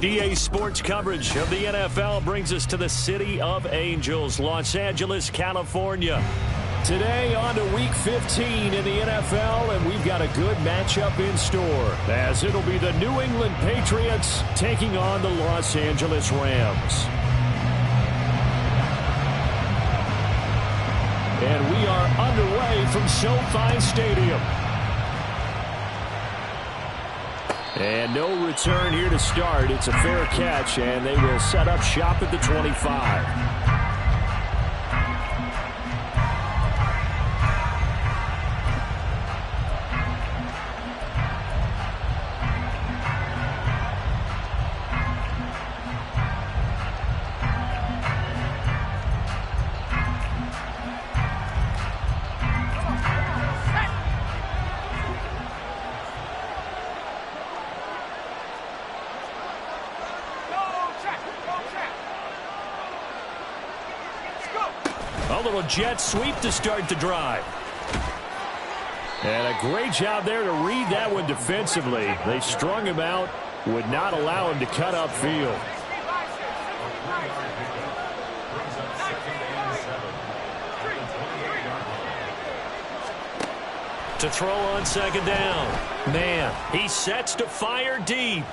EA Sports coverage of the NFL brings us to the City of Angels, Los Angeles, California. Today on to Week 15 in the NFL, and we've got a good matchup in store, as it'll be the New England Patriots taking on the Los Angeles Rams. And we are underway from SoFi Stadium. And no return here to start. It's a fair catch, and they will set up shop at the 25. A little jet sweep to start the drive. And a great job there to read that one defensively. They strung him out, would not allow him to cut upfield. To throw on second down. Man, he sets to fire deep.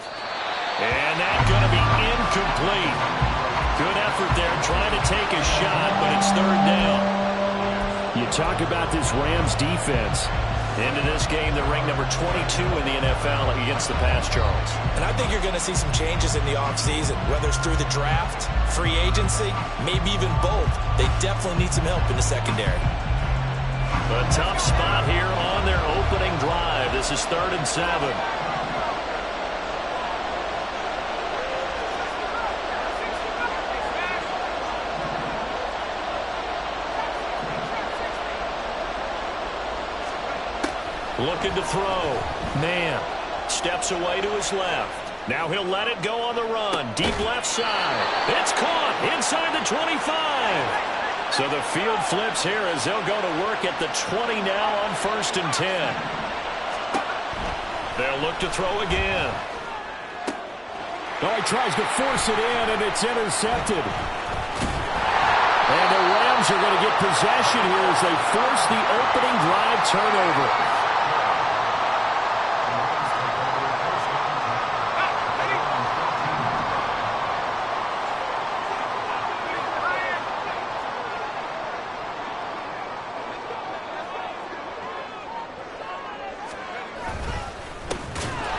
And that's going to be incomplete. Good effort there trying to take a shot, but it's third down. You talk about this Rams defense. Into this game, they're ranked number 22 in the NFL against the pass, Charles. And I think you're going to see some changes in the offseason, whether it's through the draft, free agency, maybe even both. They definitely need some help in the secondary. A tough spot here on their opening drive. This is 3rd and 7. Looking to throw. Man, steps away to his left. Now he'll let it go on the run. Deep left side. It's caught inside the 25. So the field flips here as they'll go to work at the 20 now on 1st and 10. They'll look to throw again. Oh, he tries to force it in, and it's intercepted. And the Rams are going to get possession here as they force the opening drive turnover.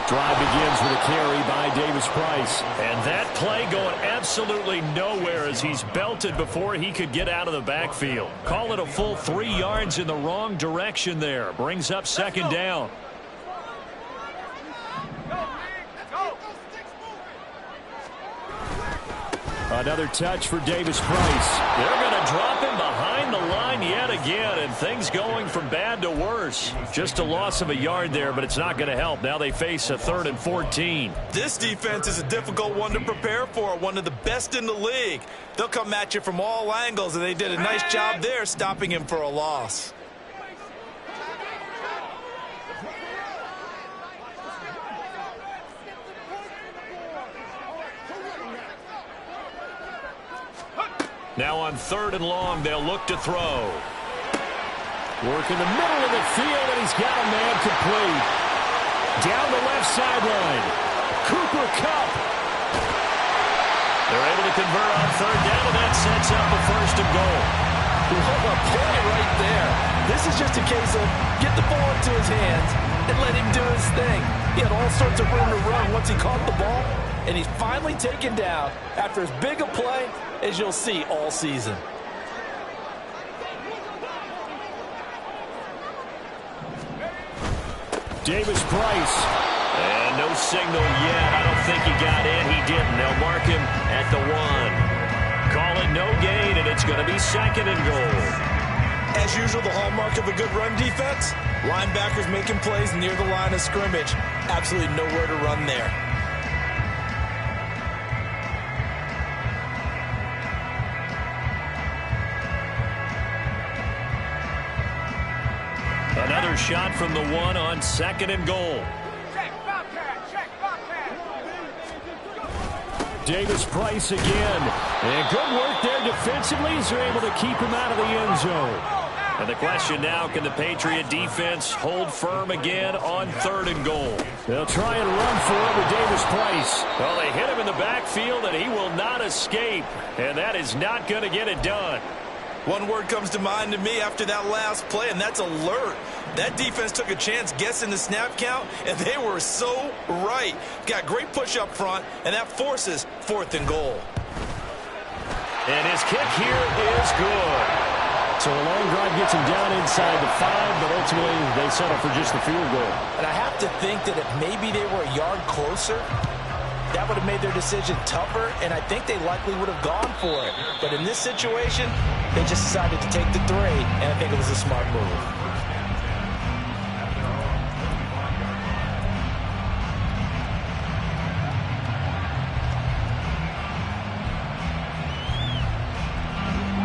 Drive begins with a carry by Davis Price. And that play going absolutely nowhere as he's belted before he could get out of the backfield. Call it a full 3 yards in the wrong direction there. Brings up second down. Another touch for Davis Price. They're going to drop him behind the line yet again, and things going from bad to worse. Just a loss of a yard there, but it's not going to help. Now they face a 3rd and 14. This defense is a difficult one to prepare for, one of the best in the league. They'll come at you from all angles, and they did a nice job there stopping him for a loss. Now on 3rd and long, they'll look to throw. Work in the middle of the field, and he's got a man complete. Down the left sideline. Cooper Kupp. They're able to convert on 3rd down, and that sets up a 1st and goal. What a play right there. This is just a case of get the ball into his hands and let him do his thing. He had all sorts of room to run once he caught the ball, and he's finally taken down after as big a play as you'll see all season. Davis Price. And no signal yet. I don't think he got in. He didn't. They'll mark him at the 1. Call it no gain, and it's going to be 2nd and goal. As usual, the hallmark of a good run defense, linebackers making plays near the line of scrimmage. Absolutely nowhere to run there. Another shot from the 1 on 2nd and goal. Davis Price again. And good work there defensively as they're able to keep him out of the end zone. And the question now, can the Patriot defense hold firm again on 3rd and goal? They'll try and run for it with Davis Price. Well, they hit him in the backfield, and he will not escape. And that is not going to get it done. One word comes to mind to me after that last play, and that's alert. That defense took a chance guessing the snap count, and they were so right. Got great push up front, and that forces 4th and goal. And his kick here is good. So a long drive gets him down inside the 5, but ultimately they settle for just the field goal. And I have to think that if maybe they were a yard closer, that would have made their decision tougher, and I think they likely would have gone for it. But in this situation, they just decided to take the 3, and I think it was a smart move.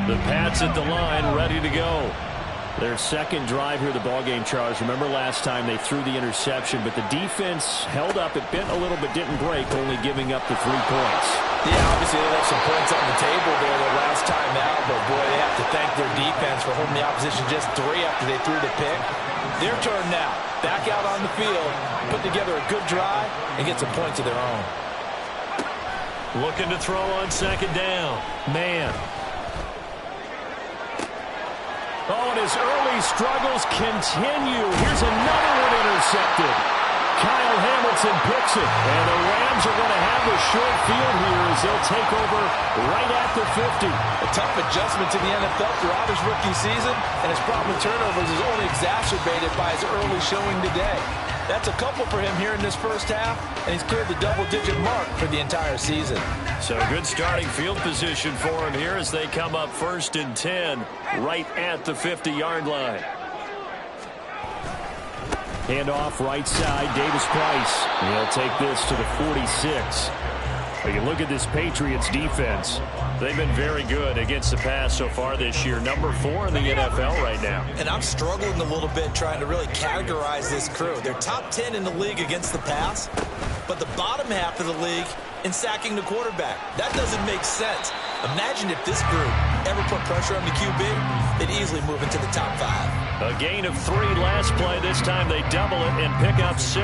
The Pats at the line, ready to go. Their second drive here, the ballgame, Charles. Remember last time they threw the interception, but the defense held up. It bent a little but didn't break, only giving up the 3 points. Yeah, obviously they left some points on the table there the last time out, but boy, they have to thank their defense for holding the opposition just 3 after they threw the pick. Their turn now. Back out on the field, put together a good drive, and get some points of their own. Looking to throw on 2nd down. Man. Oh, and his early struggles continue. Here's another one intercepted. Kyle Hamilton picks it. And the Rams are going to have the short field here as they'll take over right at the 50. A tough adjustment to the NFL throughout his rookie season, and his problem with turnovers is only exacerbated by his early showing today. That's a couple for him here in this first half, and he's cleared the double-digit mark for the entire season. So good starting field position for him here as they come up 1st and 10 right at the 50-yard line. Handoff right side, Davis Price. He'll take this to the 46. But you look at this Patriots defense. They've been very good against the pass so far this year. Number 4 in the NFL right now. And I'm struggling a little bit trying to really categorize this crew. They're top 10 in the league against the pass, but the bottom half of the league in sacking the quarterback. That doesn't make sense. Imagine if this group ever put pressure on the QB, they'd easily move into the top 5. A gain of 3 last play. This time they double it and pick up 6.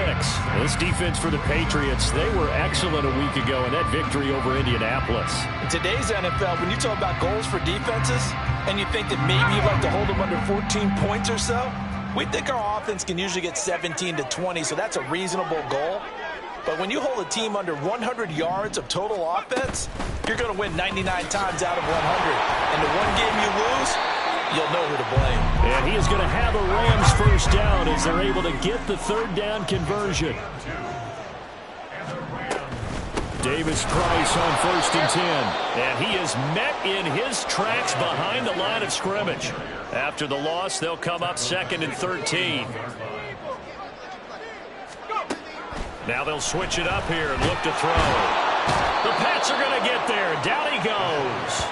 This defense for the Patriots, they were excellent a week ago in that victory over Indianapolis. In today's NFL, when you talk about goals for defenses, and you think that maybe you'd like to hold them under 14 points or so, we think our offense can usually get 17 to 20, so that's a reasonable goal. But when you hold a team under 100 yards of total offense, you're going to win 99 times out of 100. And the one game you lose, you'll know who to blame. And he is going to have a Rams first down as they're able to get the 3rd down conversion. Davis Price on 1st and 10. And he is met in his tracks behind the line of scrimmage. After the loss, they'll come up 2nd and 13. Now they'll switch it up here and look to throw. The Pats are going to get there. Down he goes.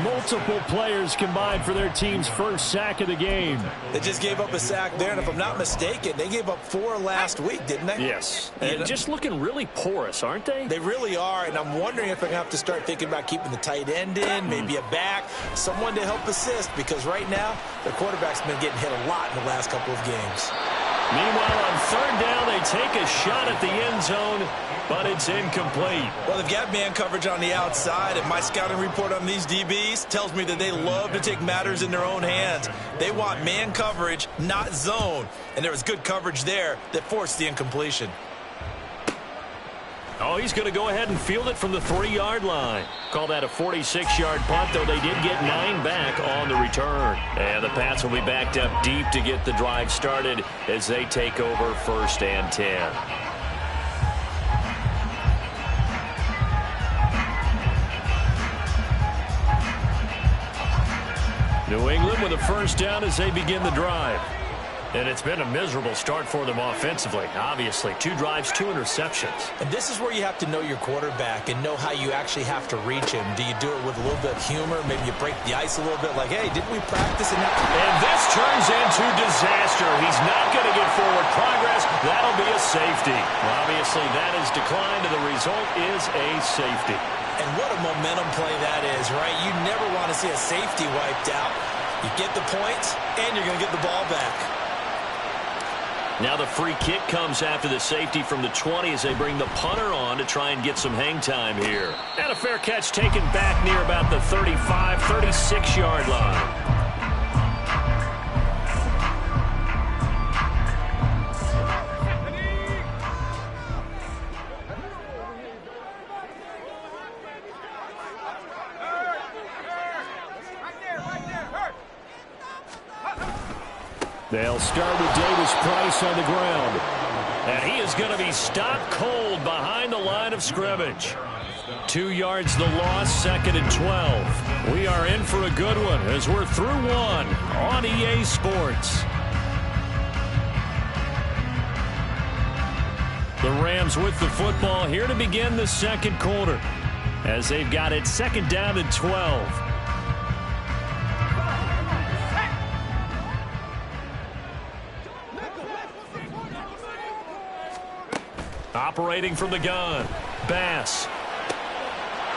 Multiple players combined for their team's first sack of the game. They just gave up a sack there, and if I'm not mistaken, they gave up 4 last week, didn't they? Yes. And just looking really porous, aren't they? They really are, and I'm wondering if I'm going to have to start thinking about keeping the tight end in, maybe a back, someone to help assist, because right now, the quarterback's been getting hit a lot in the last couple of games. Meanwhile, on 3rd down, they take a shot at the end zone, but it's incomplete. Well, they've got man coverage on the outside, and my scouting report on these DBs tells me that they love to take matters in their own hands. They want man coverage, not zone, and there was good coverage there that forced the incompletion. Oh, he's going to go ahead and field it from the 3-yard line. Call that a 46-yard punt, though they did get 9 back on the return. And the Pats will be backed up deep to get the drive started as they take over 1st and 10. New England with a first down as they begin the drive. And it's been a miserable start for them offensively. Obviously, 2 drives, 2 interceptions. And this is where you have to know your quarterback and know how you actually have to reach him. Do you do it with a little bit of humor? Maybe you break the ice a little bit like, hey, didn't we practice? And this turns into disaster. He's not going to get forward progress. That'll be a safety. Well, obviously, that is declined, and the result is a safety. And what a momentum play that is, right? You never want to see a safety wiped out. You get the points, and you're going to get the ball back. Now the free kick comes after the safety from the 20 as they bring the punter on to try and get some hang time here. And a fair catch taken back near about the 35, 36-yard line. They'll start with Davis Price on the ground. And he is going to be stopped cold behind the line of scrimmage. 2 yards the loss, 2nd and 12. We are in for a good one as we're through 1 on EA Sports. The Rams with the football here to begin the 2nd quarter as they've got it 2nd down and 12. Operating from the gun, Bass.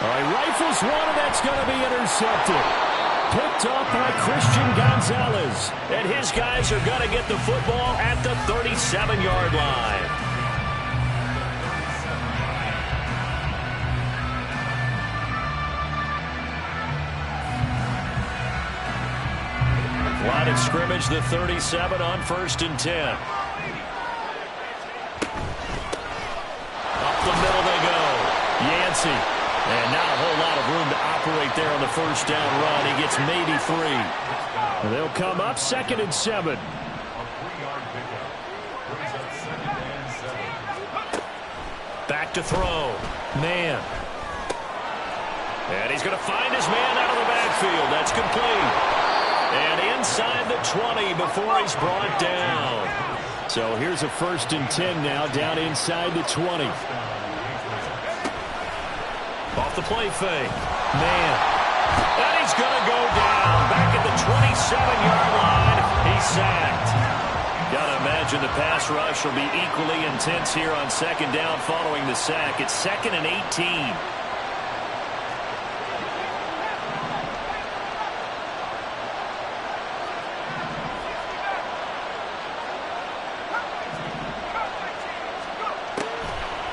All right, rifles one, and that's going to be intercepted. Picked up by Christian Gonzalez. And his guys are going to get the football at the 37-yard line. Line of scrimmage, the 37 on 1st and 10. The middle they go. Yancey. And not a whole lot of room to operate there on the 1st down run. He gets maybe 3. They'll come up 2nd and 7. Back to throw. Man. And he's going to find his man out of the backfield. That's complete. And inside the 20 before he's brought down. So here's a 1st and 10 now, down inside the 20. Off the play fake. Man. And he's going to go down. Back at the 27-yard line. He's sacked. Got to imagine the pass rush will be equally intense here on 2nd down following the sack. It's 2nd and 18.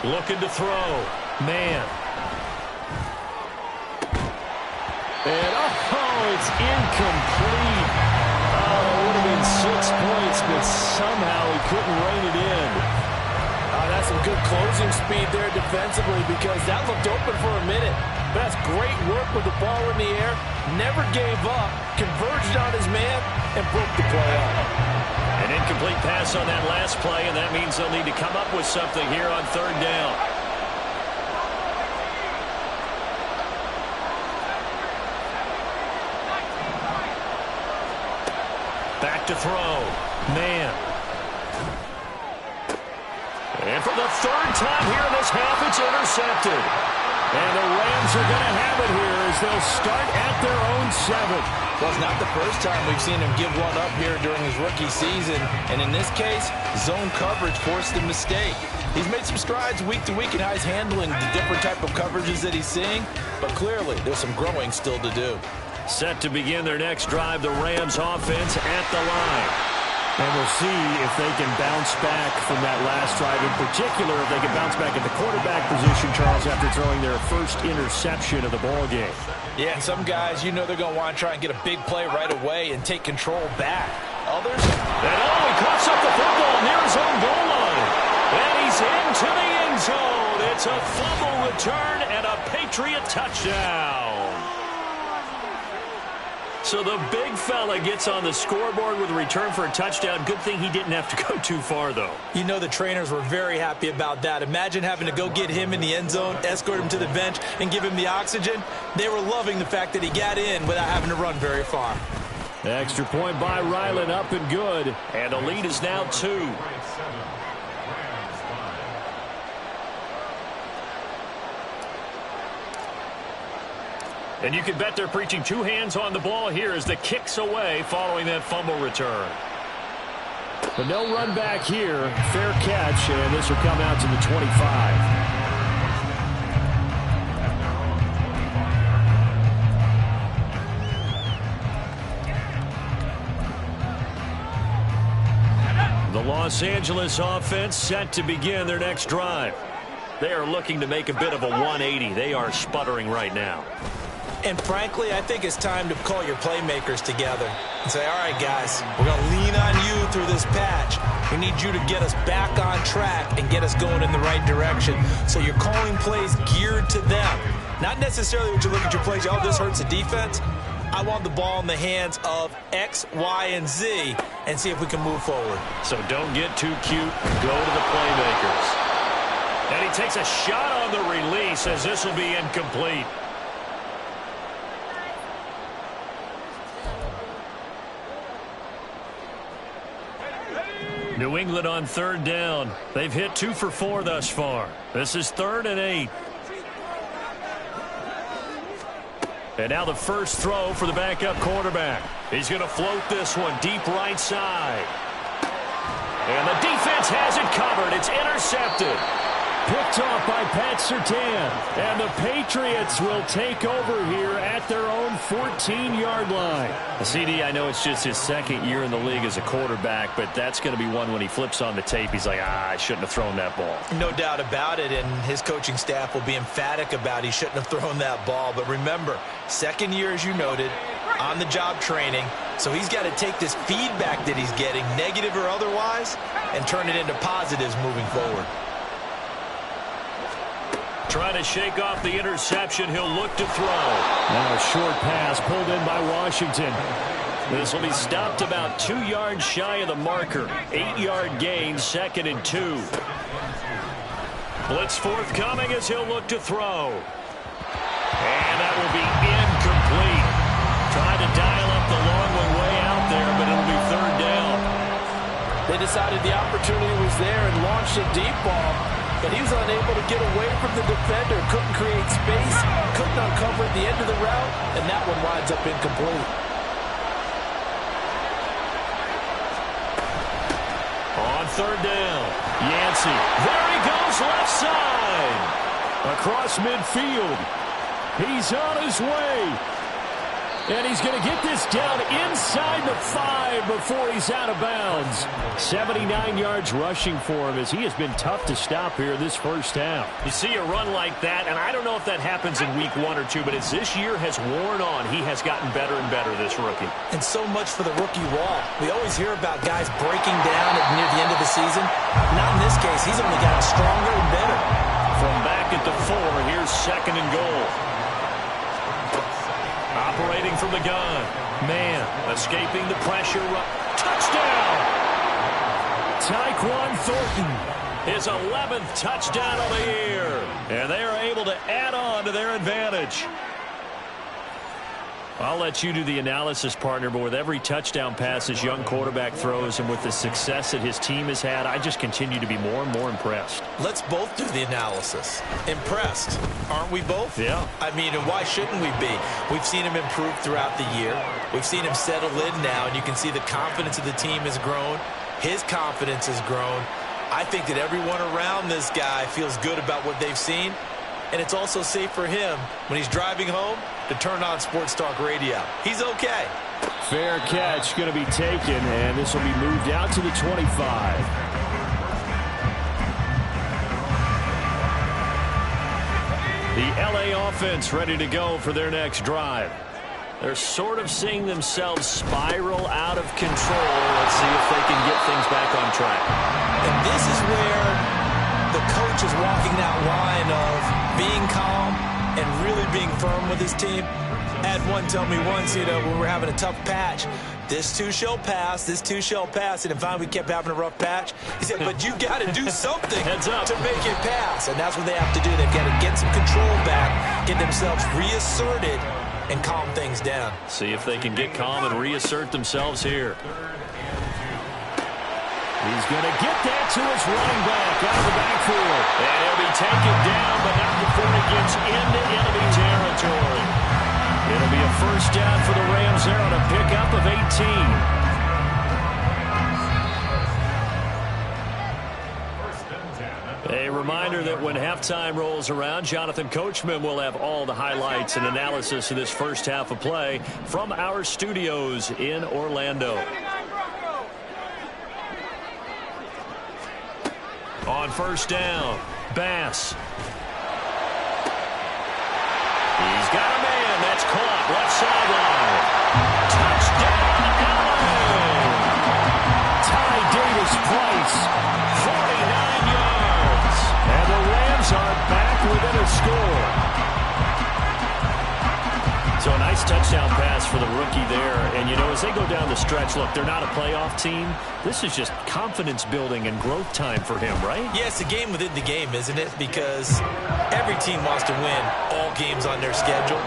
Looking to throw. Man. And, it's incomplete. Oh, it would have been 6 points, but somehow he couldn't rein it in. That's some good closing speed there defensively because that looked open for a minute. But that's great work with the ball in the air. Never gave up. Converged on his man and broke the play up. An incomplete pass on that last play, and that means they'll need to come up with something here on 3rd down. Back to throw. Man. And for the 3rd time here in this half, it's intercepted. And the Rams are going to have it here as they'll start at their own 7. Well, it's not the first time we've seen him give one up here during his rookie season. And in this case, zone coverage forced the mistake. He's made some strides week to week in how he's handling the different type of coverages that he's seeing. But clearly, there's some growing still to do. Set to begin their next drive, the Rams offense at the line. And we'll see if they can bounce back from that last drive. In particular, if they can bounce back at the quarterback position, Charles, after throwing their first interception of the ballgame. Yeah, and some guys, they're going to want to try and get a big play right away and take control back. Others? And he cuts up the football near his own goal line. And he's into the end zone. It's a fumble return and a Patriot touchdown. So the big fella gets on the scoreboard with a return for a touchdown. Good thing he didn't have to go too far, though. The trainers were very happy about that. Imagine having to go get him in the end zone, escort him to the bench, and give him the oxygen. They were loving the fact that he got in without having to run very far. Extra point by Ryland, up and good. And the lead is now 2. And you can bet they're preaching 2 hands on the ball here as the kick's away following that fumble return. But no run back here. Fair catch, and this will come out to the 25. The Los Angeles offense set to begin their next drive. They are looking to make a bit of a 180. They are sputtering right now. And frankly, I think it's time to call your playmakers together and say, all right, guys, we're going to lean on you through this patch. We need you to get us back on track and get us going in the right direction. So you're calling plays geared to them. Not necessarily what you look at your plays, oh, this hurts the defense. I want the ball in the hands of X, Y, and Z and see if we can move forward. So don't get too cute. Go to the playmakers. And he takes a shot on the release as this will be incomplete. New England on 3rd down. They've hit 2 for 4 thus far. This is 3rd and 8. And now the first throw for the backup quarterback. He's going to float this one deep right side. And the defense has it covered. It's intercepted. Picked off by Pat Surtain. And the Patriots will take over here at their own 14-yard line. CD, I know it's just his 2nd year in the league as a quarterback, but that's going to be one when he flips on the tape. He's like, I shouldn't have thrown that ball. No doubt about it, and his coaching staff will be emphatic about he shouldn't have thrown that ball. But remember, 2nd year, as you noted, on-the-job training. So he's got to take this feedback that he's getting, negative or otherwise, and turn it into positives moving forward. Trying to shake off the interception. He'll look to throw. Now a short pass pulled in by Washington. This will be stopped about 2 yards shy of the marker. 8-yard gain, 2nd and 2. Blitz forthcoming as he'll look to throw. And that will be incomplete. Trying to dial up the long one way out there, but it'll be 3rd down. They decided the opportunity was there and launched a deep ball. But he was unable to get away from the defender, couldn't create space, couldn't uncover at the end of the route, and that one winds up incomplete. On 3rd down, Yancey. There he goes, left side. Across midfield. He's on his way. And he's going to get this down inside the 5 before he's out of bounds. 79 yards rushing for him as he has been tough to stop here this first half. You see a run like that, and I don't know if that happens in week 1 or 2, but as this year has worn on, he has gotten better and better, this rookie. And so much for the rookie wall. We always hear about guys breaking down near the end of the season. Not in this case. He's only gotten stronger and better. From back at the 4, here's 2nd and goal. Operating from the gun. Man, escaping the pressure. Touchdown! Tyquan Thornton, his 11th touchdown of the year. And they are able to add on to their advantage. I'll let you do the analysis, partner, but with every touchdown pass this young quarterback throws and with the success that his team has had, I just continue to be more and more impressed. Let's both do the analysis. Impressed, aren't we both? Yeah. I mean, and why shouldn't we be? We've seen him improve throughout the year. We've seen him settle in now, and you can see the confidence of the team has grown. His confidence has grown. I think that everyone around this guy feels good about what they've seen. And it's also safe for him when he's driving home to turn on Sports Talk Radio. He's okay. Fair catch going to be taken, and this will be moved out to the 25. The LA offense ready to go for their next drive. They're sort of seeing themselves spiral out of control. Let's see if they can get things back on track. And this is where the coach is walking that line of being calm and really being firm with his team. I had one tell me once, when we were having a tough patch, this too shall pass, this too shall pass. And finally we kept having a rough patch. He said, but you got to do something to make it pass. And that's what they have to do. They've got to get some control back, get themselves reasserted, and calm things down. See if they can get calm and reassert themselves here. He's going to get that to his running back out of the backfield. And he'll be taken down, but not before he gets into enemy territory. It'll be a first down for the Rams there on a pickup of 18. A reminder that when halftime rolls around, Jonathan Coachman will have all the highlights and analysis of this first half of play from our studios in Orlando. On first down, Bass. He's got a man. That's caught. Left sideline. Touchdown, Allen! Ty Davis-Price, 49 yards. And the Rams are back within a score. So a nice touchdown pass for the rookie there. And, you know, as they go down the stretch, look, they're not a playoff team. This is just confidence building and growth time for him, right? Yeah, it's a game within the game, isn't it? Because every team wants to win all games on their schedule.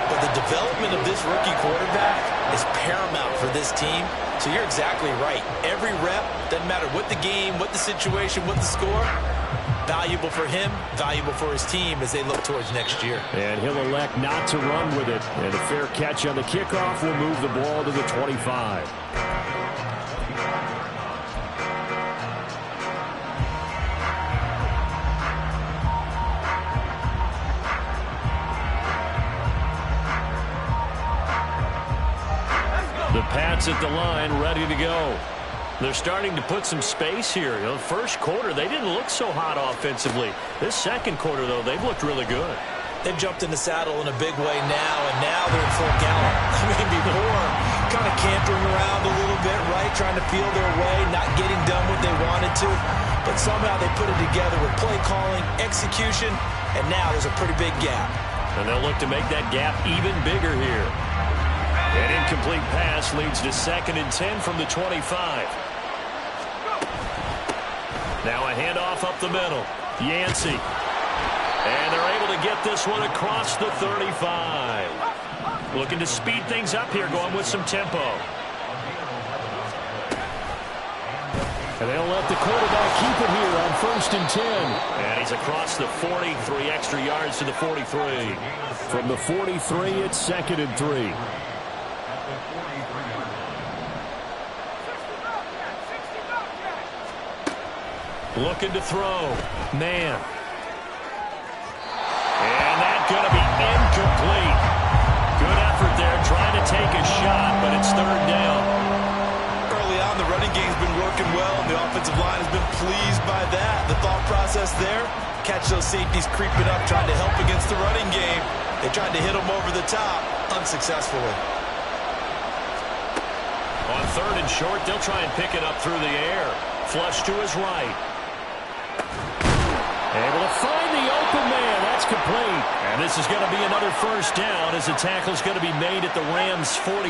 But the development of this rookie quarterback is paramount for this team. So you're exactly right. Every rep, doesn't matter what the game, what the situation, what the score, valuable for him, valuable for his team as they look towards next year. And he'll elect not to run with it. And a fair catch on the kickoff will move the ball to the 25. The Pats at the line, ready to go. They're starting to put some space here. You know, first quarter, they didn't look so hot offensively. This second quarter, though, they've looked really good. They've jumped in the saddle in a big way now, and now they're in full gallop. I mean, before, kind of cantering around a little bit, right, trying to feel their way, not getting done what they wanted to. But somehow they put it together with play calling, execution, and now there's a pretty big gap. And they'll look to make that gap even bigger here. An incomplete pass leads to 2nd and 10 from the 25. Now a handoff up the middle. Yancey. And they're able to get this one across the 35. Looking to speed things up here, going with some tempo. And they'll let the quarterback keep it here on 1st and 10. And he's across the 40, 3 extra yards to the 43. From the 43, it's 2nd and 3. Looking to throw. Man. And that's going to be incomplete. Good effort there, trying to take a shot, but it's 3rd down. Early on, the running game's been working well, and the offensive line has been pleased by that. The thought process there, catch those safeties creeping up, trying to help against the running game. They tried to hit them over the top, unsuccessfully. On 3rd and short, they'll try and pick it up through the air. Flush to his right. Able to find the open man. That's complete. And this is going to be another first down as the tackle's going to be made at the Rams' 43.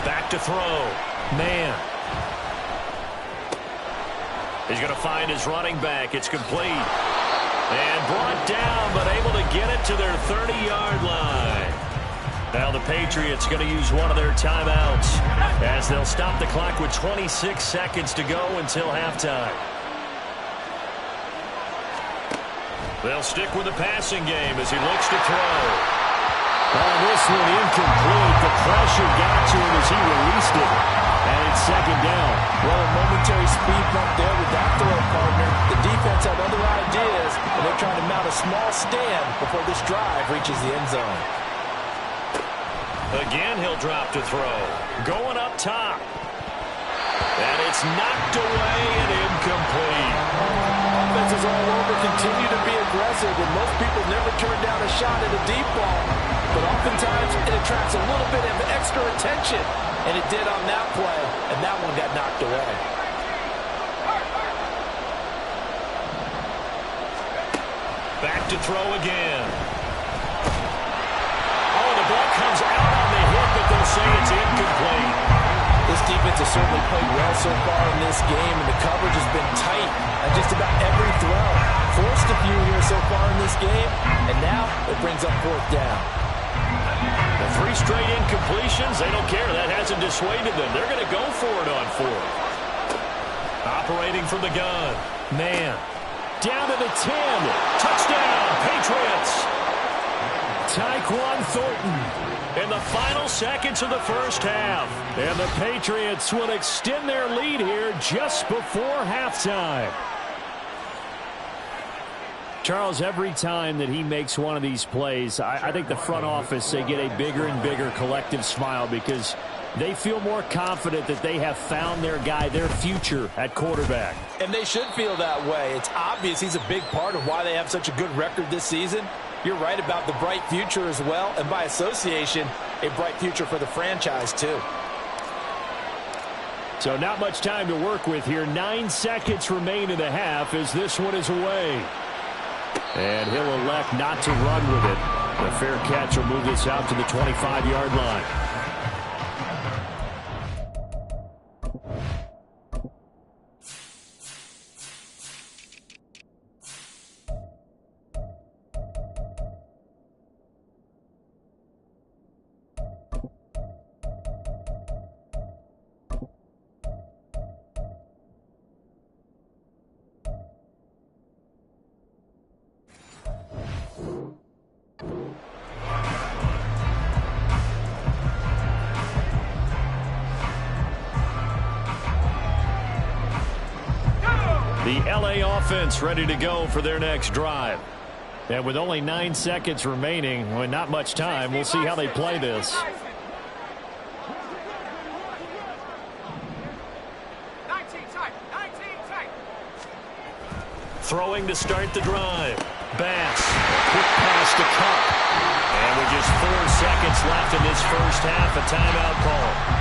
Back to throw. Man. He's going to find his running back. It's complete. And brought down, but able to get it to their 30-yard line. Now the Patriots going to use one of their timeouts as they'll stop the clock with 26 seconds to go until halftime. They'll stick with the passing game as he looks to throw. On this one, incomplete. The pressure got to him as he released it. And it's 2nd down. Well, a momentary speed bump there with that throw, partner. The defense had other ideas, and they're trying to mount a small stand before this drive reaches the end zone. Again, he'll drop to throw. Going up top. And it's knocked away and incomplete. Offenses all over continue to be aggressive, and most people never turn down a shot at a deep ball. But oftentimes, it attracts a little bit of extra attention. And it did on that play, and that one got knocked away. Back to throw again. Oh, the ball comes out on the hit, but they'll say it's incomplete. This defense is certainly played well so far in this game, and the coverage has been tight on just about every throw. Forced a few here so far in this game, and now it brings up fourth down. The 3 straight incompletions, they don't care. That hasn't dissuaded them. They're going to go for it on 4th. Operating from the gun. Man. Down to the 10. Touchdown, Patriots. Tyquan Thornton in the final seconds of the first half. And the Patriots will extend their lead here just before halftime. Charles, every time that he makes one of these plays, I think the front office, they get a bigger and bigger collective smile because they feel more confident that they have found their guy, their future at quarterback. And they should feel that way. It's obvious he's a big part of why they have such a good record this season. You're right about the bright future as well, and by association, a bright future for the franchise too. So not much time to work with here. 9 seconds remain in the half as this one is away. And he'll elect not to run with it. The fair catch will move this out to the 25-yard line. The LA offense ready to go for their next drive. And with only 9 seconds remaining, with not much time, we'll see how they play this. 19 tight. Throwing to start the drive. Bass. Quick pass to Cup. And with just 4 seconds left in this first half, a timeout call.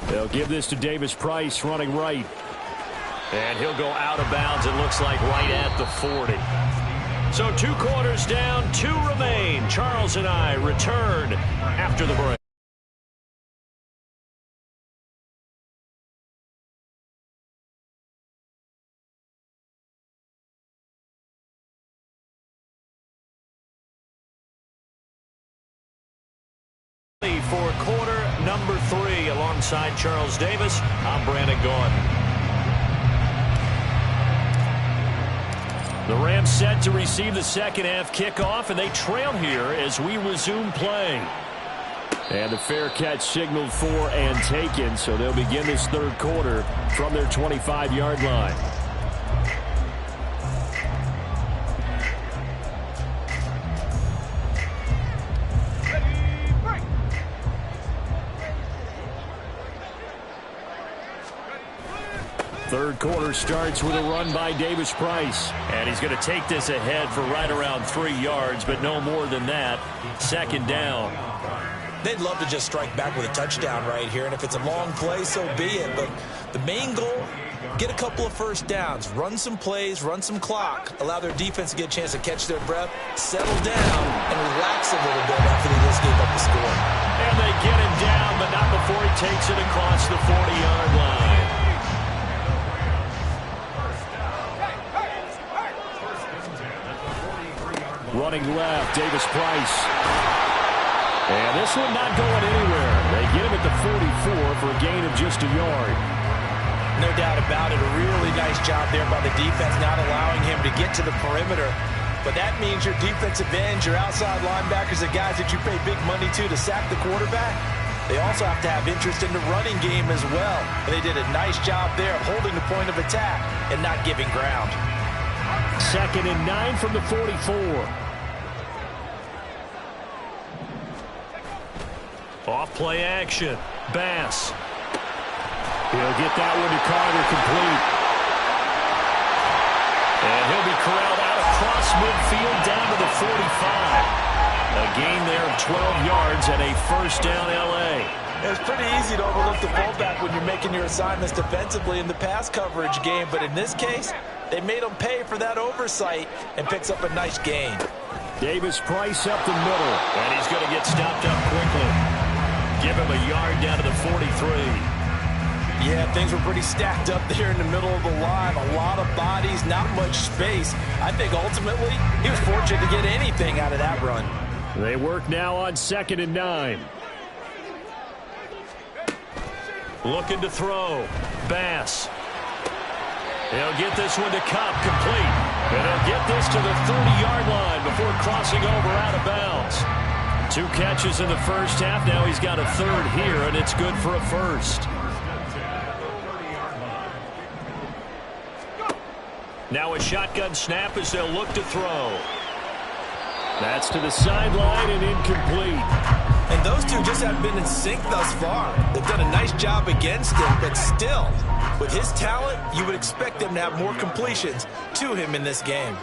They'll give this to Davis Price running right. And he'll go out of bounds, it looks like, right at the 40. So 2 quarters down, 2 remain. Charles and I return after the break. For quarter number 3, alongside Charles Davis, I'm Brandon Gaudin. The Rams set to receive the second half kickoff, and they trail here as we resume play. And the fair catch signaled for and taken, so they'll begin this third quarter from their 25-yard line. Third quarter starts with a run by Davis Price. And he's going to take this ahead for right around 3 yards, but no more than that. Second down. They'd love to just strike back with a touchdown right here, and if it's a long play, so be it. But the main goal, get a couple of first downs, run some plays, run some clock, allow their defense to get a chance to catch their breath, settle down, and relax a little bit after they just gave up the score. And they get him down, but not before he takes it across the 40-yard line. Running left, Davis Price. And this one not going anywhere. They get him at the 44 for a gain of just a yard. No doubt about it. A really nice job there by the defense, not allowing him to get to the perimeter. But that means your defensive ends, your outside linebackers, the guys that you pay big money to sack the quarterback, they also have to have interest in the running game as well. And they did a nice job there of holding the point of attack and not giving ground. 2nd and 9 from the 44. Off play action. Bass. He'll get that one to Carter complete. And he'll be corralled out across midfield down to the 45. A gain there of 12 yards and a first down LA. It's pretty easy to overlook the fullback when you're making your assignments defensively in the pass coverage game, but in this case, they made him pay for that oversight and picks up a nice gain. Davis-Price up the middle, and he's going to get stopped up quickly. Give him a yard down to the 43. Yeah, things were pretty stacked up there in the middle of the line. A lot of bodies, not much space. I think ultimately he was fortunate to get anything out of that run. They work now on 2nd and 9. Looking to throw. Bass. He'll get this one to Cup, complete. And he'll get this to the 30-yard line before crossing over out of bounds. 2 catches in the first half. Now he's got a third here, and it's good for a first. Now a shotgun snap as they'll look to throw. That's to the sideline and incomplete. And those two just haven't been in sync thus far. They've done a nice job against him, but still, with his talent, you would expect them to have more completions to him in this game.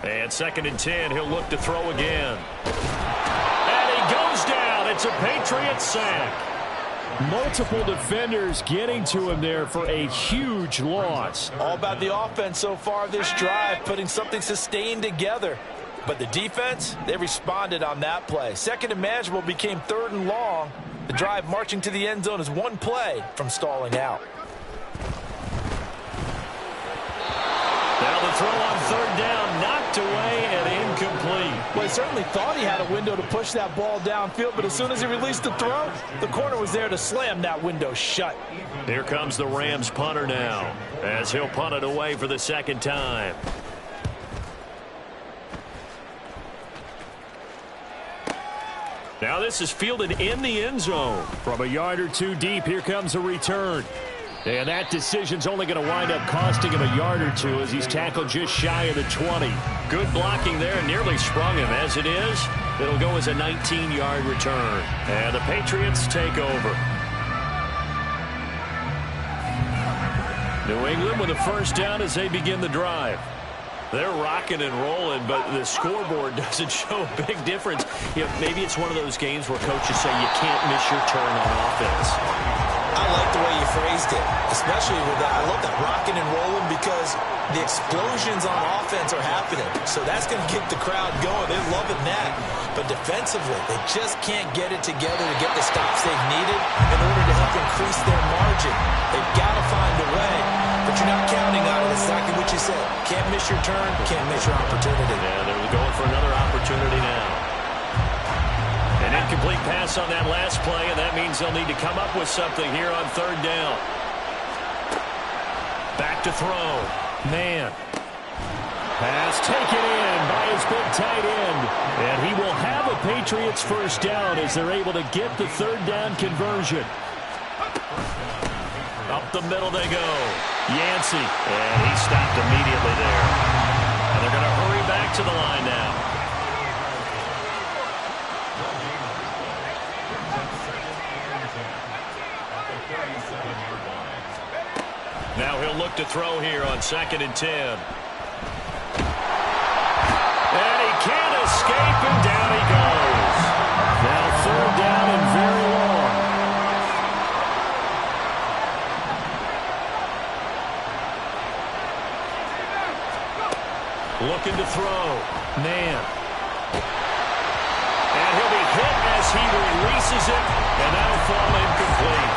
And 2nd and 10, he'll look to throw again. And he goes down. It's a Patriot sack. Multiple defenders getting to him there for a huge loss. All about the offense so far this drive, putting something sustained together. But the defense, they responded on that play. 2nd and manageable became 3rd and long. The drive marching to the end zone is 1 play from stalling out. Now the throw on 3rd down, knocked away and incomplete. Well, he certainly thought he had a window to push that ball downfield, but as soon as he released the throw, the corner was there to slam that window shut. Here comes the Rams punter now, as he'll punt it away for the 2nd time. Now this is fielded in the end zone. From a yard or 2 deep, here comes a return. And that decision's only going to wind up costing him a yard or 2 as he's tackled just shy of the 20. Good blocking there, nearly sprung him. As it is, it'll go as a 19-yard return. And the Patriots take over. New England with a first down as they begin the drive. They're rocking and rolling, but the scoreboard doesn't show a big difference. You know, maybe it's one of those games where coaches say you can't miss your turn on offense. I like the way you phrased it, especially with that. I love that rocking and rolling because the explosions on offense are happening. So that's going to get the crowd going. They're loving that. But defensively, they just can't get it together to get the stops they've needed in order to help increase their margin. They've got to find a way, but you're not counting on it. Exactly what you said. Can't miss your turn, can't miss your opportunity. Yeah, they're going for another opportunity now. An incomplete pass on that last play, and that means they'll need to come up with something here on 3rd down. Back to throw. Man. Pass taken in by his big tight end. And he will have a Patriots first down as they're able to get the 3rd down conversion. Up the middle they go. Yancey. And he stopped immediately there. And they're going to hurry back to the line now. Now he'll look to throw here on 2nd and 10. And he can't escape, and down he goes. Now 3rd down and very long. Looking to throw. Man. And he'll be hit as he releases it, and that'll fall incomplete.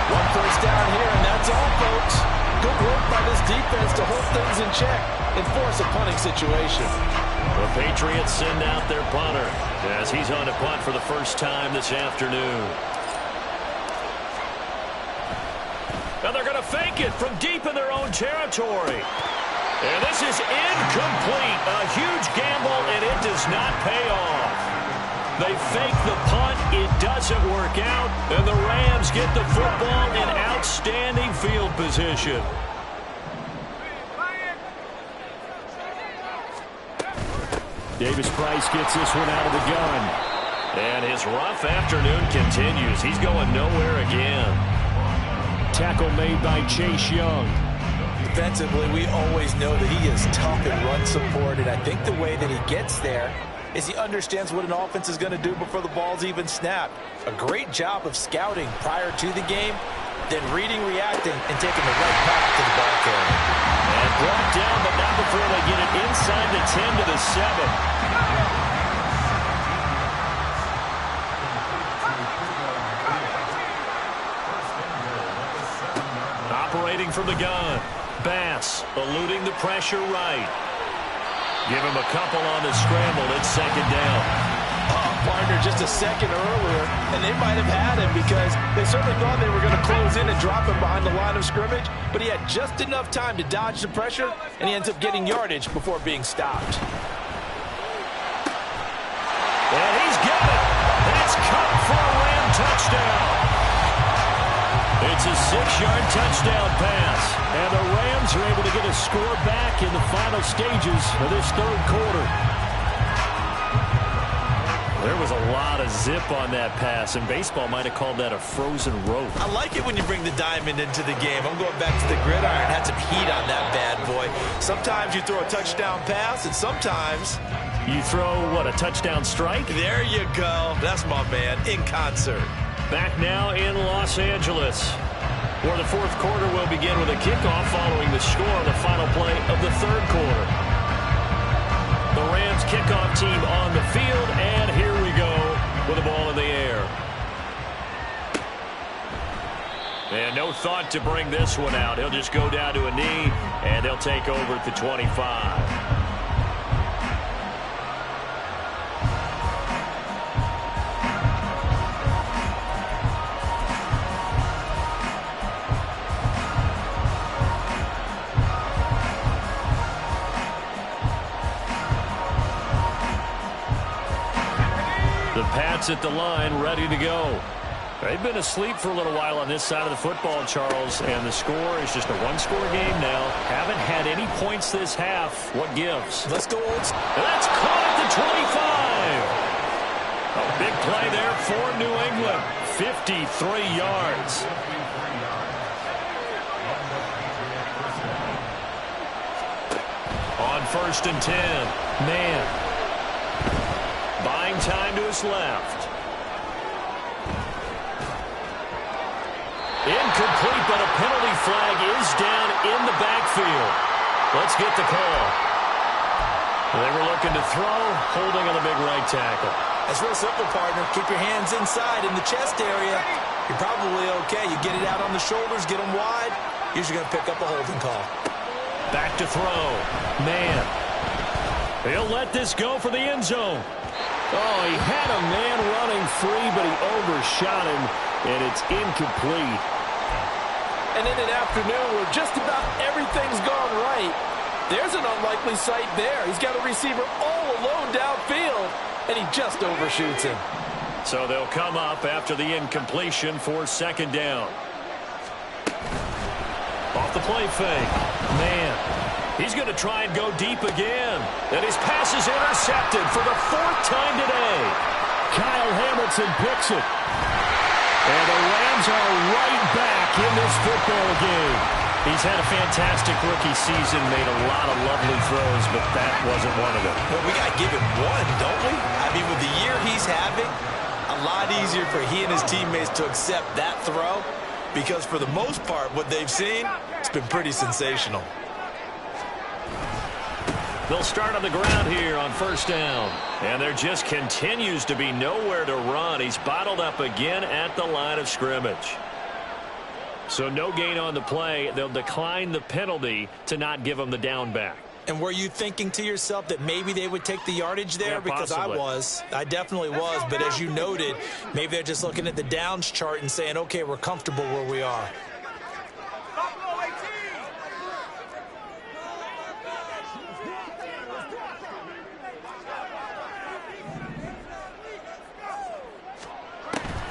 1 first down here, and that's all, folks. Good work by this defense to hold things in check and force a punting situation. The Patriots send out their punter as he's on to punt for the first time this afternoon. And they're going to fake it from deep in their own territory. And this is incomplete. A huge gamble, and it does not pay off. They fake the punt. It doesn't work out. And the Rams get the football in outstanding field position. Davis-Price gets this one out of the gun. And his rough afternoon continues. He's going nowhere again. Tackle made by Chase Young. defensively, we always know that he is tough in run support, and I think the way that he gets there is he understands what an offense is going to do before the ball's even snapped. A great job of scouting prior to the game, then reading, reacting, and taking the right path to the ball carrier. And brought down, but not before they get it inside the 10 to the 7. Operating from the gun. Bass eluding the pressure right. Give him a couple on the scramble. It's second down. Partner just a second earlier, and they might have had him because they certainly thought they were going to close in and drop him behind the line of scrimmage, but he had just enough time to dodge the pressure, and he ends up getting yardage before being stopped. And he's got it. And it's caught for a Ram touchdown. It's a 6-yard touchdown pass. And the Rams are able to get a score back in the final stages of this third quarter. There was a lot of zip on that pass, and baseball might have called that a frozen rope. I like it when you bring the diamond into the game. I'm going back to the gridiron. Had some heat on that bad boy. Sometimes you throw a touchdown pass, and sometimes you throw, what, a touchdown strike? There you go. That's my man, in concert. Back now in Los Angeles, where the fourth quarter will begin with a kickoff following the score on the final play of the third quarter. The Rams kickoff team on the field, and here we go with the ball in the air. And no thought to bring this one out. He'll just go down to a knee, and they'll take over at the 25. The Pats at the line, ready to go. They've been asleep for a little while on this side of the football, Charles, and the score is just a one-score game now. Haven't had any points this half. What gives? Let's go, Olds. That's caught at the 25. A big play there for New England. 53 yards. On 1st and 10. Man. Buying time to his left. Incomplete, but a penalty flag is down in the backfield. Let's get the call. They were looking to throw, holding on the big right tackle. That's real simple, partner. Keep your hands inside in the chest area. You're probably okay. You get it out on the shoulders, get them wide. Usually going to pick up a holding call. Back to throw. Man. He'll let this go for the end zone. Oh, he had a man running free, but he overshot him, and it's incomplete. And in an afternoon where just about everything's gone right, there's an unlikely sight there. He's got a receiver all alone downfield, and he just overshoots him. So they'll come up after the incompletion for second down. Off the play fake. Man. He's going to try and go deep again. And his pass is intercepted for the 4th time today. Kyle Hamilton picks it. And the Rams are right back in this football game. He's had a fantastic rookie season, made a lot of lovely throws, but that wasn't one of them. Well, we got to give him one, don't we? I mean, with the year he's having, a lot easier for he and his teammates to accept that throw because for the most part, what they've seen, it's been pretty sensational. They'll start on the ground here on 1st down. And there just continues to be nowhere to run. He's bottled up again at the line of scrimmage. So no gain on the play. They'll decline the penalty to not give him the down back. And were you thinking to yourself that maybe they would take the yardage there? Yeah, because possibly. I definitely was. But as you noted, maybe they're just looking at the downs chart and saying, okay, we're comfortable where we are.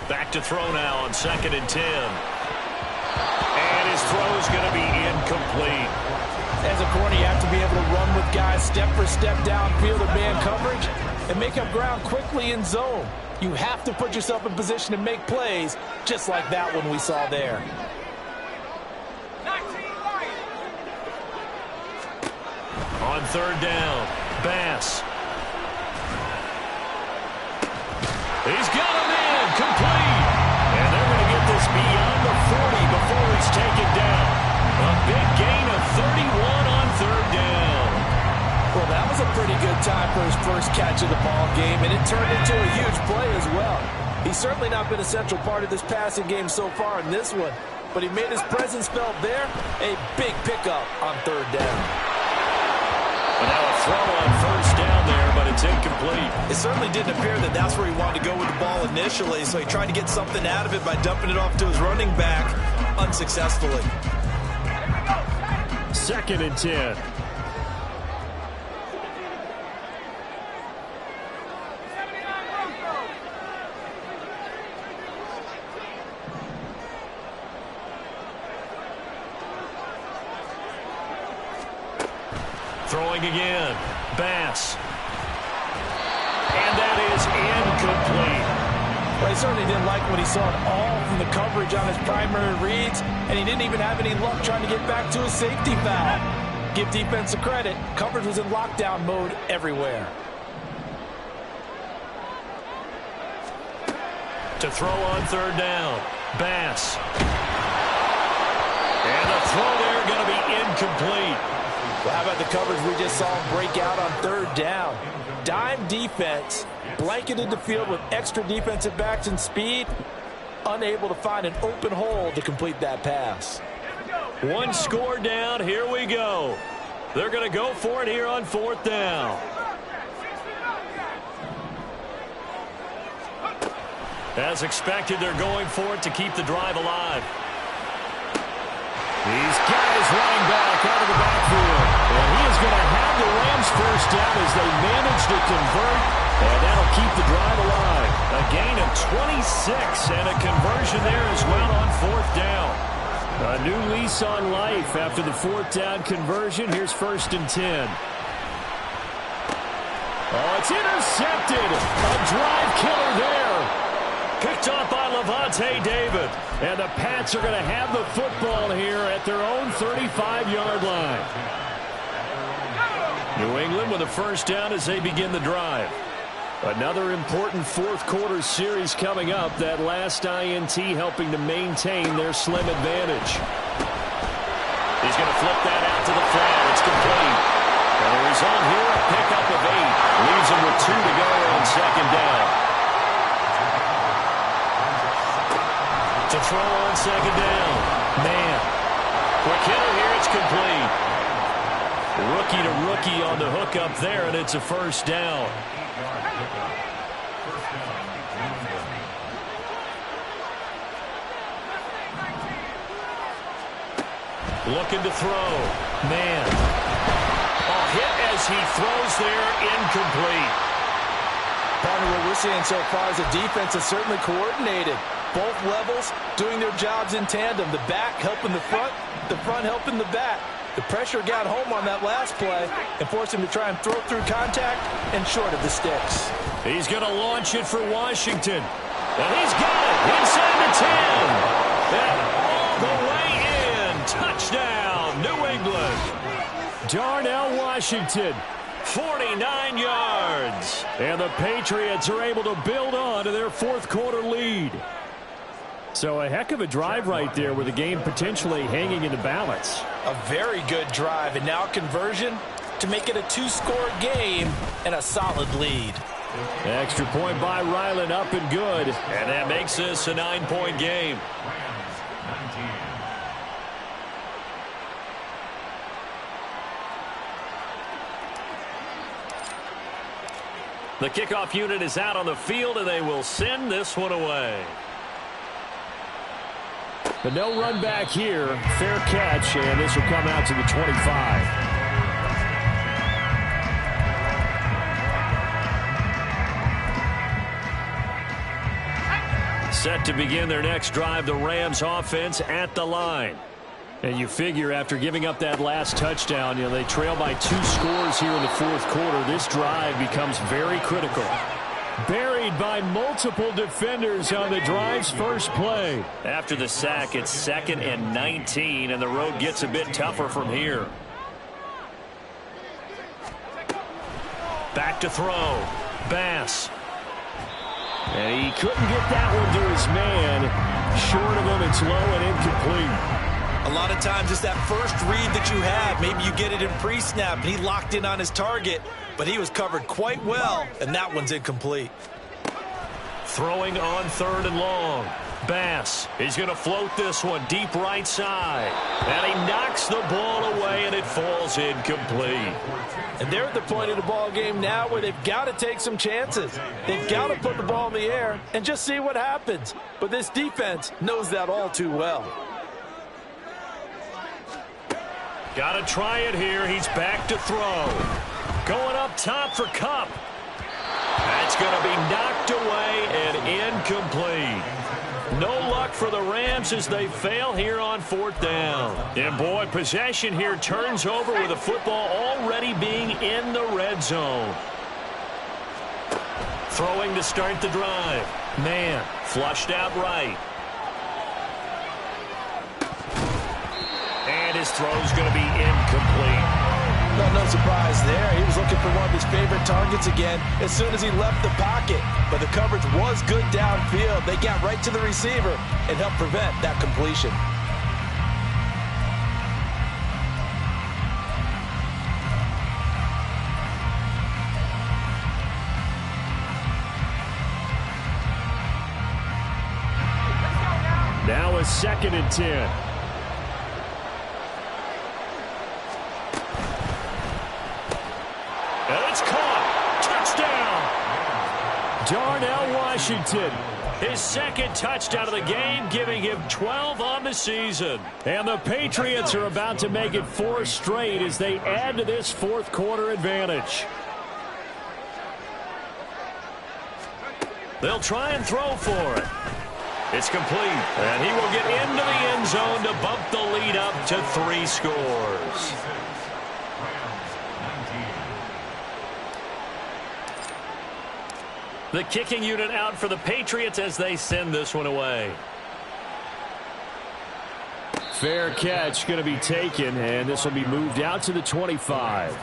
Back to throw now on 2nd and 10. And his throw is going to be incomplete. As a corner, you have to be able to run with guys step for step downfield of man coverage and make up ground quickly in zone. You have to put yourself in position to make plays, just like that one we saw there. On third down, Bass. He's got him in, complete. And they're going to get this beyond the 40 before he's taken down. A big gain of 31 on third down. Well, that was a pretty good time for his first catch of the ball game, and it turned into a huge play as well. He's certainly not been a central part of this passing game so far in this one, but he made his presence felt there. A big pickup on third down. And now a throw on first down there, but it's incomplete. It certainly didn't appear that that's where he wanted to go with the ball initially, so he tried to get something out of it by dumping it off to his running back unsuccessfully. 2nd and 10. Throwing again, Bass. And that is incomplete. Well, he certainly didn't like what he saw at all from the coverage on his primary reads, and he didn't even have any luck trying to get back to his safety valve. Give defense a credit. Coverage was in lockdown mode everywhere. To throw on third down, Bass. And the throw there going to be incomplete. Well, how about the coverage we just saw him break out on third down? Dime defense, blanketed the field with extra defensive backs and speed, unable to find an open hole to complete that pass. One score down, here we go. They're going to go for it here on fourth down. As expected, they're going for it to keep the drive alive. He's got his running back out of the backfield. And he is going to have the Rams first down as they manage to convert. And that'll keep the drive alive. A gain of 26 and a conversion there as well on fourth down. A new lease on life after the fourth down conversion. Here's 1st and 10. Oh, it's intercepted. A drive killer there. Picked off by Levante David. And the Pats are going to have the football here at their own 35-yard line. New England with a first down as they begin the drive. Another important fourth quarter series coming up. That last INT helping to maintain their slim advantage. He's going to flip that out to the flat. It's complete. And the result here, a pickup of 8. Leaves him with 2 to go on second down. To throw on second down. Man. Quick hitter here. It's complete. Rookie to rookie on the hook up there, and it's a first down. Looking to throw. Man. A hit as he throws there. Incomplete. Partner, what we're seeing so far is the defense is certainly coordinated. Both levels doing their jobs in tandem. The back helping the front helping the back. The pressure got home on that last play and forced him to try and throw through contact and short of the sticks. He's going to launch it for Washington. And he's got it inside the 10. And all the way in. Touchdown, New England. Darnell Washington, 49 yards. And the Patriots are able to build on to their fourth quarter lead. So a heck of a drive right there with the game potentially hanging in the balance. A very good drive, and now conversion to make it a 2-score game and a solid lead. Extra point by Ryland, up and good. And that makes this a 9-point game. The kickoff unit is out on the field, and they will send this one away. But no run back here. Fair catch, and this will come out to the 25. Set to begin their next drive, the Rams offense at the line. And you figure after giving up that last touchdown, they trail by 2 scores here in the fourth quarter. This drive becomes very critical. Buried by multiple defenders on the drive's first play. After the sack, it's 2nd and 19, and the road gets a bit tougher from here. Back to throw. Bass. And he couldn't get that one to his man. Short of him, it's low and incomplete. A lot of times it's that first read that you have. Maybe you get it in pre-snap, and he locked in on his target, but he was covered quite well, and that one's incomplete. Throwing on 3rd and long. Bass. He's going to float this one deep right side. And he knocks the ball away, and it falls incomplete. And they're at the point of the ball game now where they've got to take some chances. They've got to put the ball in the air and just see what happens. But this defense knows that all too well. Got to try it here. He's back to throw. Going up top for Kupp. That's going to be knocked away and incomplete. No luck for the Rams as they fail here on 4th down. And boy, possession here turns over with the football already being in the red zone. Throwing to start the drive. Man, flushed out right. And his throw's going to be incomplete. Well, no surprise there. He was looking for one of his favorite targets again as soon as he left the pocket. But the coverage was good downfield. They got right to the receiver and helped prevent that completion. Now a 2nd and 10. And it's caught. Touchdown. Darnell Washington. His 2nd touchdown of the game, giving him 12 on the season. And the Patriots are about to make it 4 straight as they add to this 4th quarter advantage. They'll try and throw for it. It's complete, and he will get into the end zone to bump the lead up to 3 scores. The kicking unit out for the Patriots as they send this one away. Fair catch going to be taken, and this will be moved out to the 25.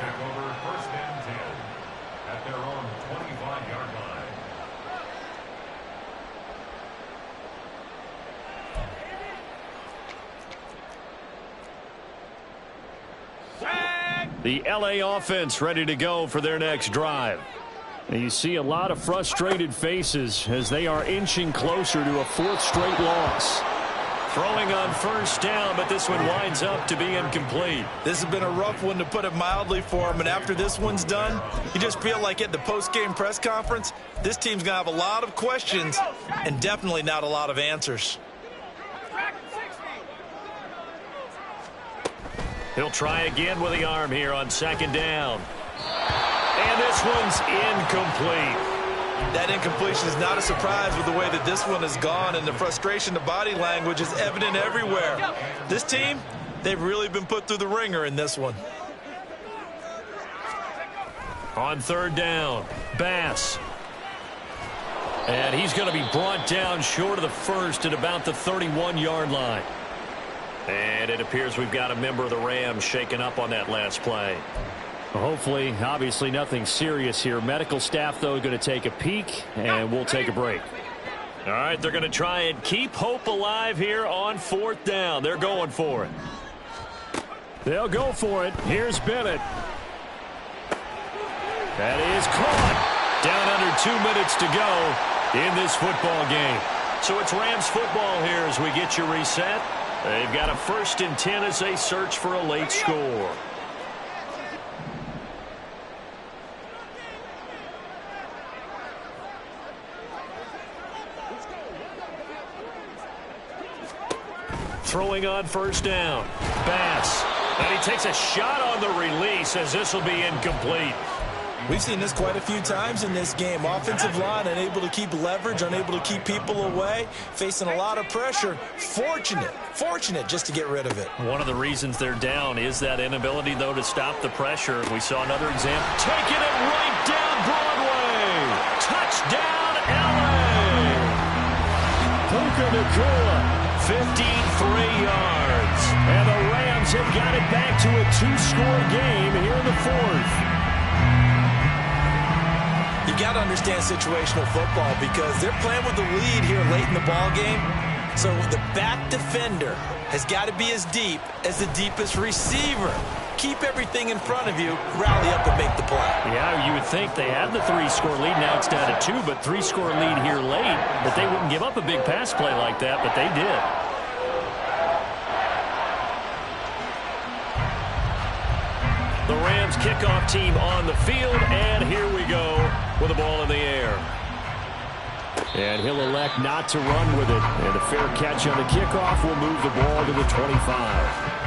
The LA offense ready to go for their next drive. And you see a lot of frustrated faces as they are inching closer to a 4th straight loss. Throwing on 1st down, but this one winds up to be incomplete. This has been a rough one, to put it mildly, for him. And after this one's done, you just feel like at the post-game press conference, this team's going to have a lot of questions and definitely not a lot of answers. He'll try again with the arm here on 2nd down. And this one's incomplete. That incompletion is not a surprise with the way that this one has gone, and the frustration, the body language is evident everywhere. This team, they've really been put through the ringer in this one. On 3rd down, Bass. And he's going to be brought down short of the 1st at about the 31-yard line. And it appears we've got a member of the Rams shaken up on that last play. Hopefully, obviously nothing serious here. Medical staff, though, going to take a peek, and we'll take a break. All right, they're going to try and keep hope alive here on 4th down. They're going for it. They'll go for it. Here's Bennett. That is caught. Down under 2 minutes to go in this football game. So it's Rams football here as we get you reset. They've got a 1st and 10 as they search for a late score. Throwing on 1st down. Bass. And he takes a shot on the release as this will be incomplete. We've seen this quite a few times in this game. Offensive line unable to keep leverage, unable to keep people away, facing a lot of pressure. Fortunate just to get rid of it. One of the reasons they're down is that inability, though, to stop the pressure. We saw another example. Taking it right down Broadway. Touchdown, LA. Puka Nacua. 53 yards. And the Rams have got it back to a 2-score game here in the 4th. You got to understand situational football because they're playing with the lead here late in the ball game. So the back defender has got to be as deep as the deepest receiver. Keep everything in front of you, rally up and make the play. Yeah, you would think they had the 3-score lead. Now it's down to 2, but 3-score lead here late. But they wouldn't give up a big pass play like that, but they did. The Rams kickoff team on the field, and here we go with the ball in the air. And he'll elect not to run with it. And a fair catch on the kickoff will move the ball to the 25.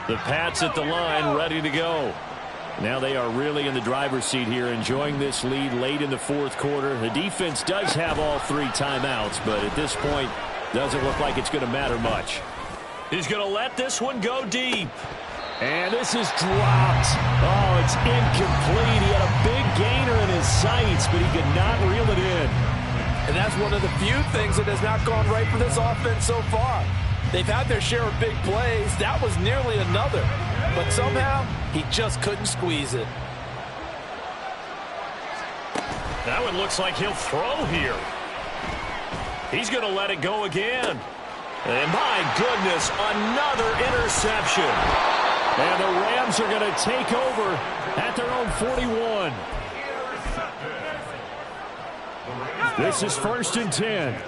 The Pats at the line, ready to go. Now they are really in the driver's seat here, enjoying this lead late in the fourth quarter. The defense does have all 3 timeouts, but at this point, doesn't look like it's going to matter much. He's going to let this one go deep. And this is dropped. Oh, it's incomplete. He had a big gainer in his sights, but he could not reel it in. And that's one of the few things that has not gone right for this offense so far. They've had their share of big plays. That was nearly another. But somehow, he just couldn't squeeze it. That one looks like he'll throw here. He's going to let it go again. And my goodness, another interception. And the Rams are going to take over at their own 41. This is 1st and 10.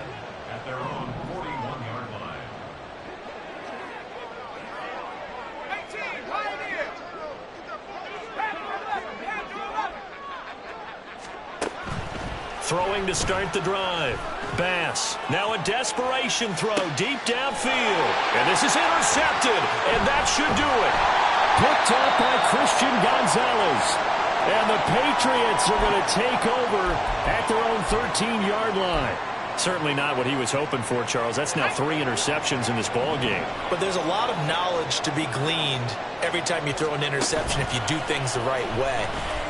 Throwing to start the drive. Bass. Now a desperation throw deep downfield. And this is intercepted. And that should do it. Picked up by Christian Gonzalez. And the Patriots are going to take over at their own 13-yard line. Certainly not what he was hoping for, Charles. That's now 3 interceptions in this ball game. But there's a lot of knowledge to be gleaned every time you throw an interception if you do things the right way.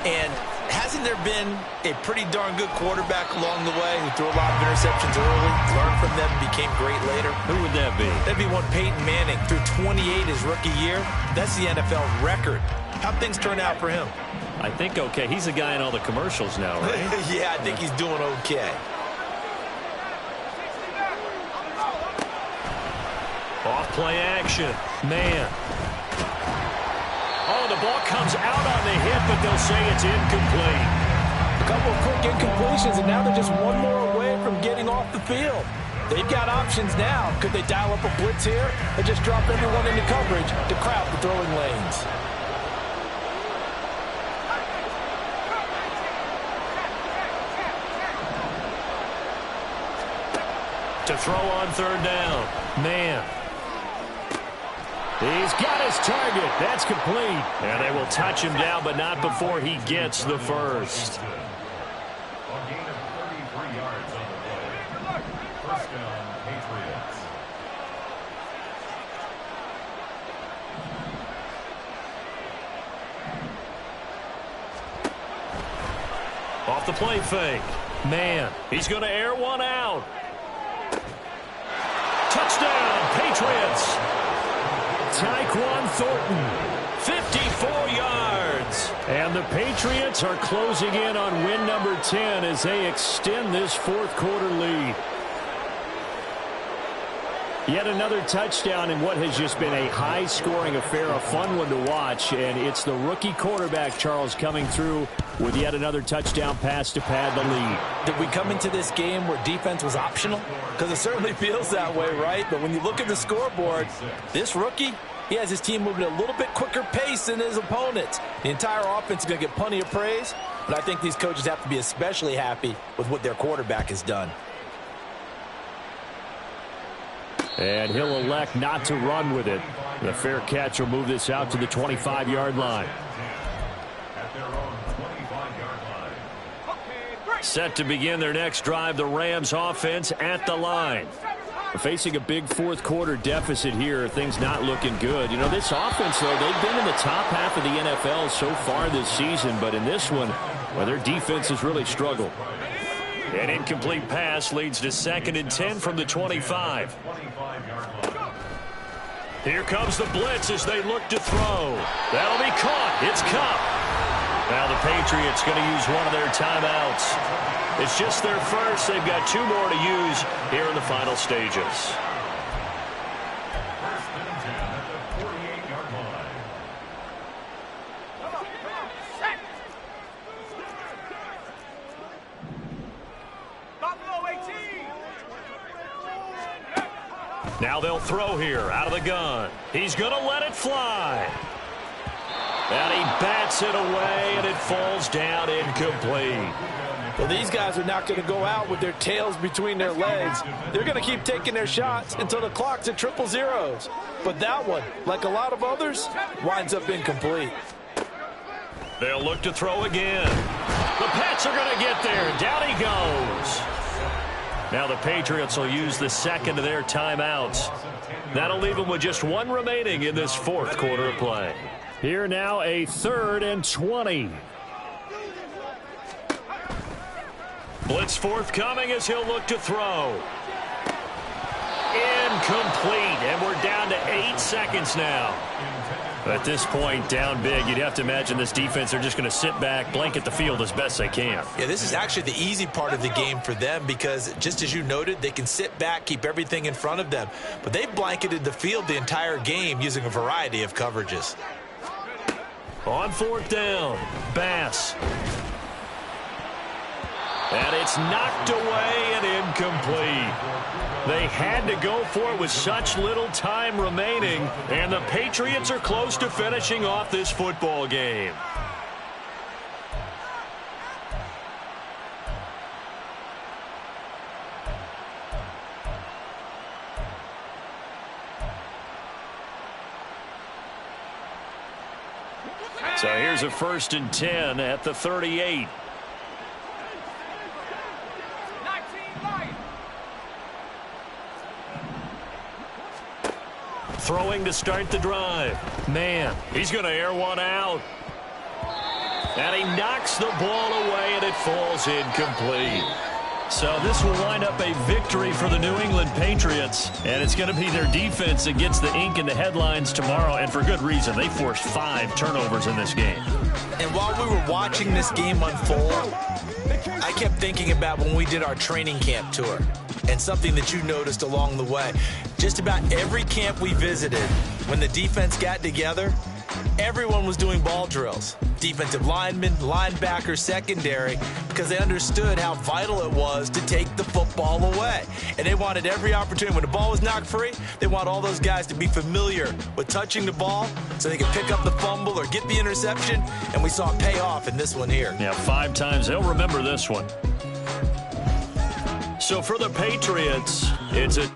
And hasn't there been a pretty darn good quarterback along the way who threw a lot of interceptions early, learned from them, and became great later? Who would that be? That'd be one Peyton Manning. Threw 28 his rookie year. That's the NFL record. How'd things turn out for him? I think okay. He's the guy in all the commercials now, right? Yeah, I think he's doing okay. Off play action. Man. Oh, the ball comes out on the hit, but they'll say it's incomplete. A couple of quick incompletions, and now they're just one more away from getting off the field. They've got options now. Could they dial up a blitz here or just drop everyone into coverage to crowd the throwing lanes? To throw on 3rd down. Man. He's got his target. That's complete. And they will touch him down, but not before he gets the first. A gain of 33 yards on the play. 1st down, Patriots. Off the play fake. Man, he's going to air one out. Touchdown, Patriots. Tyquan Thornton, 54 yards. And the Patriots are closing in on win number 10 as they extend this fourth quarter lead. Yet another touchdown in what has just been a high-scoring affair, a fun one to watch. And it's the rookie quarterback, Charles, coming through with yet another touchdown pass to pad the lead. Did we come into this game where defense was optional? Because it certainly feels that way, right? But when you look at the scoreboard, this rookie, he has his team moving at a little bit quicker pace than his opponents. The entire offense is going to get plenty of praise, but I think these coaches have to be especially happy with what their quarterback has done. And he'll elect not to run with it. The fair catch will move this out to the 25-yard line. At their own 25-yard line. Set to begin their next drive, the Rams offense at the line. Facing a big fourth quarter deficit here, things not looking good. You know, this offense, though, they've been in the top half of the NFL so far this season, but in this one, well, their defense has really struggled. An incomplete pass leads to 2nd and 10 from the 25. Here comes the blitz as they look to throw. That'll be caught. It's Cup. Now the Patriots going to use one of their timeouts. It's just their first. They've got 2 more to use here in the final stages. Now they'll throw here out of the gun. He's going to let it fly. And he bats it away, and it falls down incomplete. Well, these guys are not going to go out with their tails between their legs. They're going to keep taking their shots until the clock's at 000. But that one, like a lot of others, winds up incomplete. They'll look to throw again. The Pats are going to get there. Down he goes. Now the Patriots will use the 2nd of their timeouts. That'll leave them with just 1 remaining in this fourth quarter of play. Here now a 3rd and 20. Blitz forthcoming as he'll look to throw. Incomplete, and we're down to 8 seconds now. At this point, down big, you'd have to imagine this defense are just going to sit back, blanket the field as best they can. Yeah, this is actually the easy part of the game for them because, just as you noted, they can sit back, keep everything in front of them. But they've blanketed the field the entire game using a variety of coverages. On 4th down, Bass. And it's knocked away and incomplete. They had to go for it with such little time remaining, and the Patriots are close to finishing off this football game. So here's a 1st and 10 at the 38. Throwing to start the drive. Man, he's going to air one out. And he knocks the ball away, and it falls incomplete. So this will wind up a victory for the New England Patriots, and it's going to be their defense that gets the ink in the headlines tomorrow, and for good reason. They forced 5 turnovers in this game. And while we were watching this game unfold, I kept thinking about when we did our training camp tour and something that you noticed along the way. Just about every camp we visited, when the defense got together, everyone was doing ball drills. Defensive linemen, linebackers, secondary, because they understood how vital it was to take the football away. And they wanted every opportunity. When the ball was knocked free, they want all those guys to be familiar with touching the ball so they could pick up the fumble or get the interception. And we saw it pay off in this one here. Yeah, 5 times. They'll remember this one. So for the Patriots, it's a